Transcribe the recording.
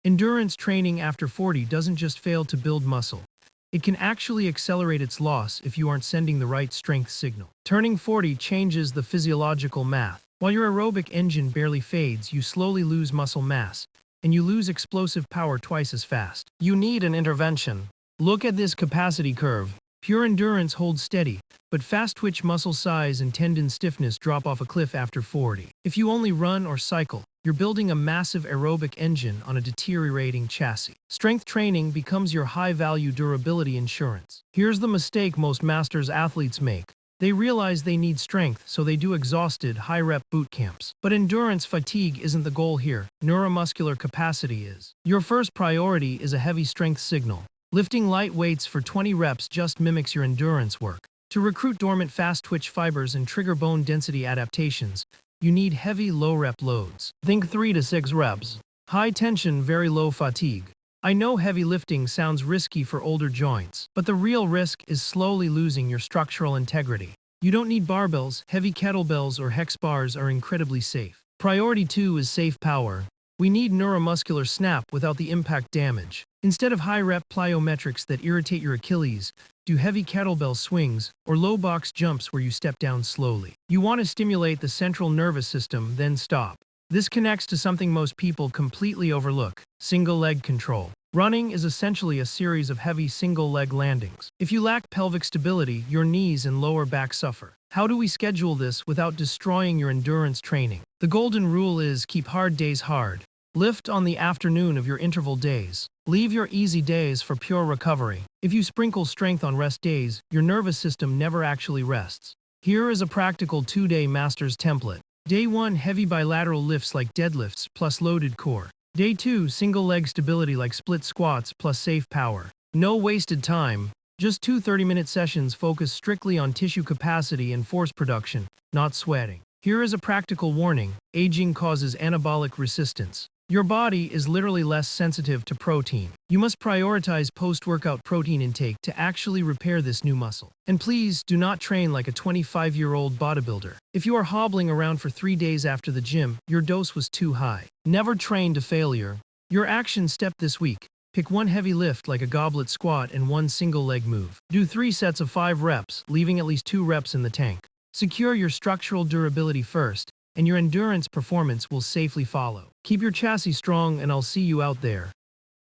Endurance training after 40 doesn't just fail to build muscle. It can actually accelerate its loss if you aren't sending the right strength signal. Turning 40 changes the physiological math. While your aerobic engine barely fades, you slowly lose muscle mass, and you lose explosive power twice as fast. You need an intervention. Look at this capacity curve. Pure endurance holds steady, but fast-twitch muscle size and tendon stiffness drop off a cliff after 40. If you only run or cycle, you're building a massive aerobic engine on a deteriorating chassis. Strength training becomes your high-value durability insurance. Here's the mistake most masters athletes make. They realize they need strength, so they do exhausted, high-rep boot camps. But endurance fatigue isn't the goal here. Neuromuscular capacity is. Your first priority is a heavy strength signal. Lifting light weights for 20 reps just mimics your endurance work. To recruit dormant fast-twitch fibers and trigger bone density adaptations, you need heavy, low-rep loads. Think 3 to 6 reps. High tension, very low fatigue. I know heavy lifting sounds risky for older joints, but the real risk is slowly losing your structural integrity. You don't need barbells, heavy kettlebells, or hex bars are incredibly safe. Priority 2 is safe power. We need neuromuscular snap without the impact damage. Instead of high-rep plyometrics that irritate your Achilles, do heavy kettlebell swings or low box jumps where you step down slowly. You want to stimulate the central nervous system, then stop. This connects to something most people completely overlook: single leg control. Running is essentially a series of heavy single leg landings. If you lack pelvic stability, your knees and lower back suffer. How do we schedule this without destroying your endurance training? The golden rule is keep hard days hard. Lift on the afternoon of your interval days. Leave your easy days for pure recovery. If you sprinkle strength on rest days, your nervous system never actually rests. Here is a practical 2-day master's template. Day 1, heavy bilateral lifts like deadlifts plus loaded core. Day 2, single leg stability like split squats plus safe power. No wasted time. Just 2 30-minute sessions focused strictly on tissue capacity and force production, not sweating. Here is a practical warning: aging causes anabolic resistance. Your body is literally less sensitive to protein. You must prioritize post-workout protein intake to actually repair this new muscle. And please do not train like a 25-year-old bodybuilder. If you are hobbling around for 3 days after the gym, your dose was too high. Never train to failure. Your action step this week: pick 1 heavy lift like a goblet squat and 1 single leg move. Do 3 sets of 5 reps, leaving at least 2 reps in the tank. Secure your structural durability first, and your endurance performance will safely follow. Keep your chassis strong, and I'll see you out there.